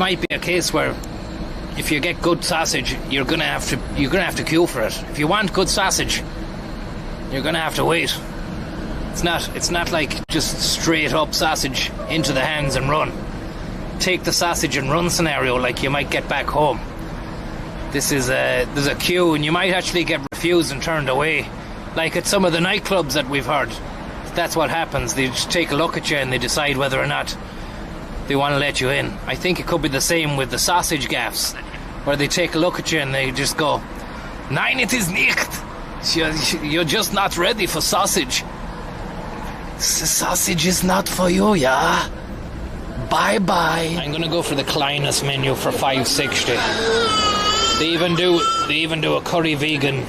might be a case where if you get good sausage, you're gonna have to queue for it. If you want good sausage, you're gonna have to wait. It's not like just straight up sausage into the hands and run. Take the sausage and run scenario like you might get back home. There's a queue, and you might actually get refused and turned away, like at some of the nightclubs that we've heard. That's what happens. They just take a look at you and they decide whether or not they want to let you in. I think it could be the same with the sausage gaffs, where they take a look at you and they just go, "Nein, it is nicht. You're just not ready for sausage. Sausage is not for you, yeah? Bye-bye." I'm gonna go for the Kleinest menu for $5.60. They even do a curry vegan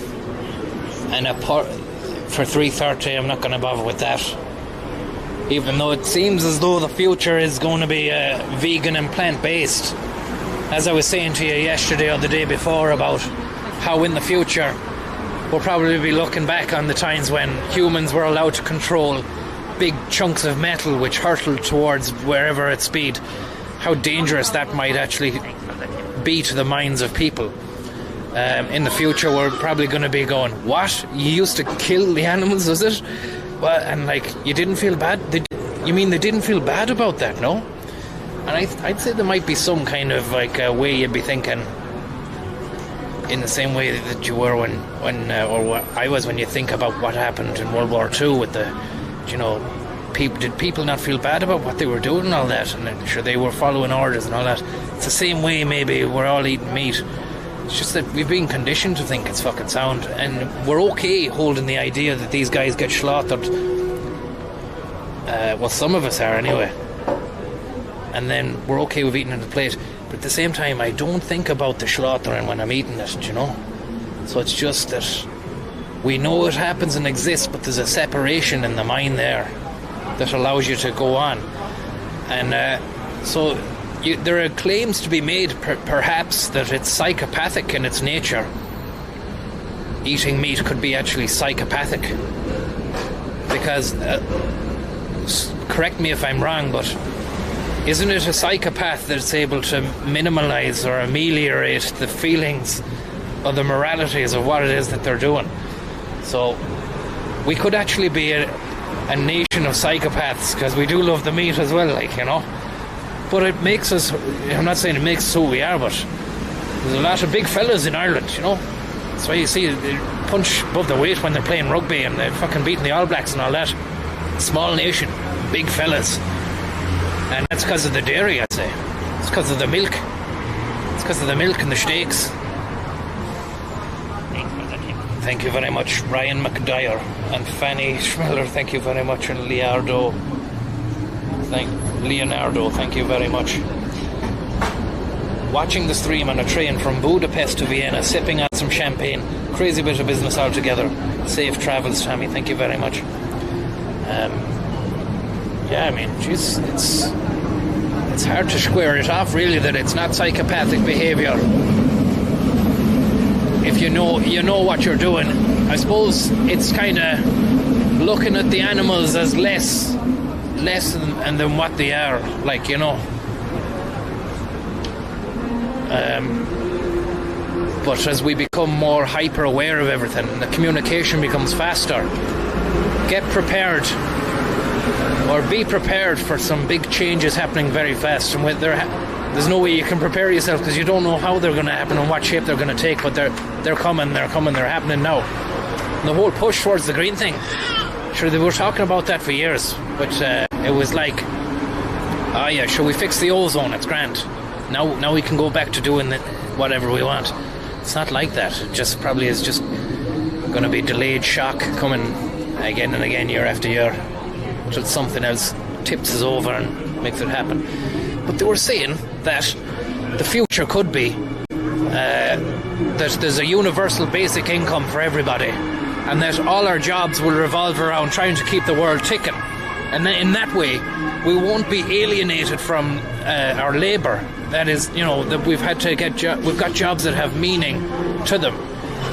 and a for $3.30. I'm not gonna bother with that. Even though it seems as though the future is going to be vegan and plant-based. As I was saying to you yesterday or the day before about how in the future we'll probably be looking back on the times when humans were allowed to control big chunks of metal which hurtled towards wherever at speed. How dangerous that might actually be to the minds of people. In the future we're probably going to be going, "What? You used to kill the animals, was it?" Well, and like, you didn't feel bad? You mean they didn't feel bad about that, no? And I'd say there might be some kind of like a way you'd be thinking in the same way that you were or what I was when you think about what happened in World War II with the, did people not feel bad about what they were doing and all that? And I'm sure they were following orders and all that. It's the same way maybe we're all eating meat. It's just that we've been conditioned to think it's fucking sound, and we're okay holding the idea that these guys get slaughtered. Well, some of us are anyway. And then we're okay with eating at the plate. But at the same time, I don't think about the slaughtering when I'm eating it, So it's just that we know it happens and exists, but there's a separation in the mind there that allows you to go on. And there are claims to be made, perhaps, that it's psychopathic in its nature. Eating meat could be actually psychopathic. Because, correct me if I'm wrong, but isn't it a psychopath that's able to minimalize or ameliorate the feelings or the moralities of what it is that they're doing? So we could actually be a nation of psychopaths, because we do love the meat as well, But it makes us, I'm not saying it makes us who we are, but there's a lot of big fellas in Ireland, That's why you see they punch above their weight when they're playing rugby and they're fucking beating the All Blacks and all that. Small nation, big fellas. And that's because of the dairy, I'd say. It's because of the milk. It's because of the milk and the steaks. Thank you very much, Ryan McDyer and Fanny Schmeller. Thank you very much, and Leonardo, thank you very much. Watching the stream on a train from Budapest to Vienna, sipping on some champagne. Crazy bit of business altogether. Safe travels, Tommy. Thank you very much. It's hard to square it off, really, that it's not psychopathic behaviour. If you know what you're doing. I suppose it's kind of looking at the animals as less than what they are, but as we become more hyper aware of everything, the communication becomes faster. Get prepared, or be prepared for some big changes happening very fast. And there's no way you can prepare yourself, because you don't know how they're going to happen and what shape they're going to take, but they're coming, they're happening now. And the whole push towards the green thing, sure, they were talking about that for years, but it was like, sure, we fix the ozone, it's grand. Now we can go back to doing whatever we want. It's not like that. It just probably is just going to be delayed shock coming again and again, year after year, until something else tips us over and makes it happen. But they were saying that the future could be that there's a universal basic income for everybody, and that all our jobs will revolve around trying to keep the world ticking. And in that way, we won't be alienated from our labour. That is, that we've had to we've got jobs that have meaning to them.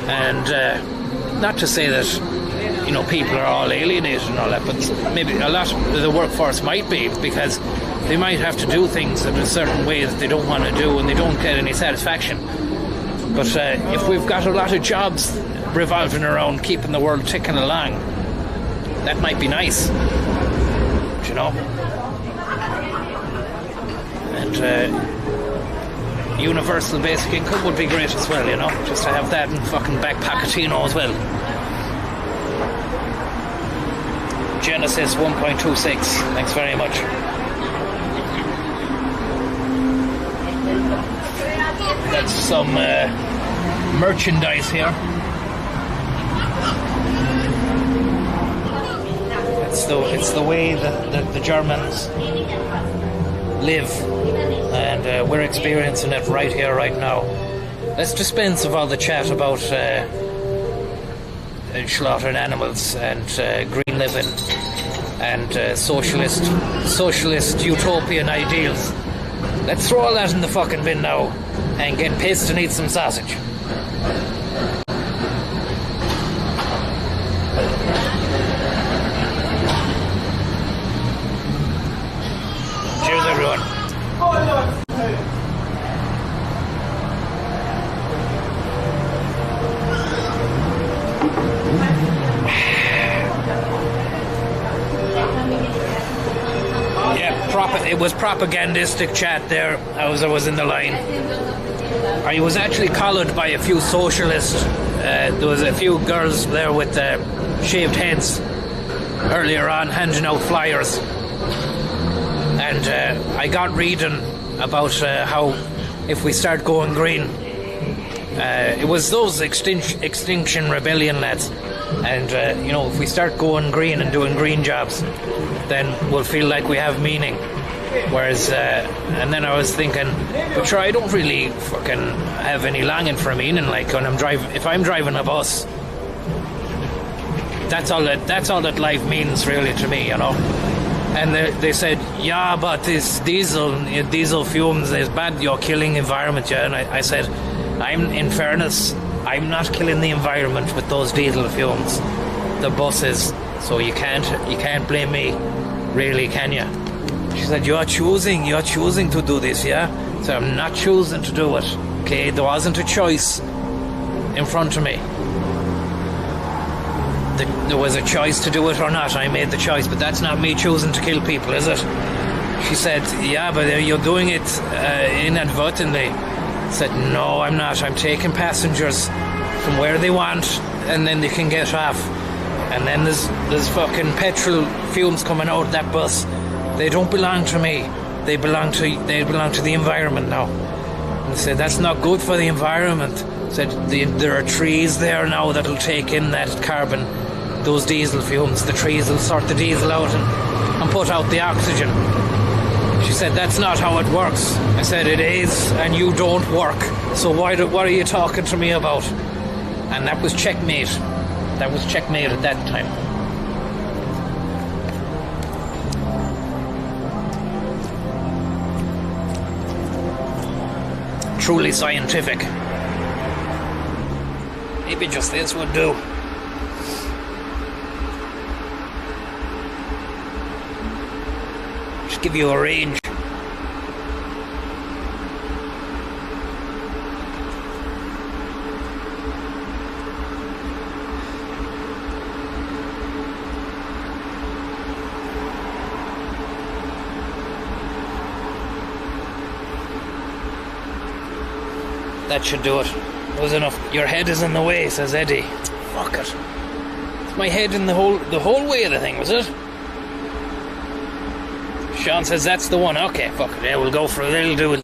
And not to say that, people are all alienated and all that, but maybe a lot of the workforce might be, because They might have to do things in a certain way that they don't want to do and they don't get any satisfaction. But if we've got a lot of jobs revolving around keeping the world ticking along, that might be nice, you know. And universal basic income would be great as well, you know, just to have that in fucking back pocketino as well. Genesis 1.26, thanks very much. That's some merchandise here. It's the way that the Germans live, and we're experiencing it right here, right now. Let's dispense of all the chat about slaughtering animals and green living and socialist utopian ideals. Let's throw all that in the fucking bin now and get pissed and eat some sausage. Cheers, everyone. It was propagandistic chat there as I was in the line. I was actually collared by a few socialists. There was a few girls there with shaved heads earlier on handing out flyers. And I got reading about how if we start going green, it was those Extinction Rebellion lads. And, you know, if we start going green and doing green jobs, then we'll feel like we have meaning. Whereas, and then I was thinking, but sure, I don't really fucking have any longing for meaning. Like when if I'm driving a bus, that's all that life means really to me, you know. And they said, yeah, but this diesel fumes is bad. You're killing environment, yeah. And I said, in fairness, I'm not killing the environment with those diesel fumes. The buses. So you can't blame me, really, can you? She said, you're choosing to do this, yeah? So I'm not choosing to do it, okay? There wasn't a choice in front of me. There was a choice to do it or not. I made the choice, but that's not me choosing to kill people, is it? She said, yeah, but you're doing it inadvertently. I said, no, I'm not. I'm taking passengers from where they want, and then they can get off. And then there's fucking petrol fumes coming out of that bus. They don't belong to me. They belong to the environment now. And they said that's not good for the environment. Said there are trees there now that'll take in that carbon, those diesel fumes. The trees will sort the diesel out and put out the oxygen. She said that's not how it works. I said it is, and you don't work. So what are you talking to me about? And that was checkmate. That was checkmate at that time. Truly scientific. Maybe just this would do. Just give you a range. That should do it. It was enough. Your head is in the way, says Eddie. Fuck it. It's my head in the whole way of the thing, was it? Sean says that's the one. Okay, fuck it. Yeah, we'll go for it. It'll do it.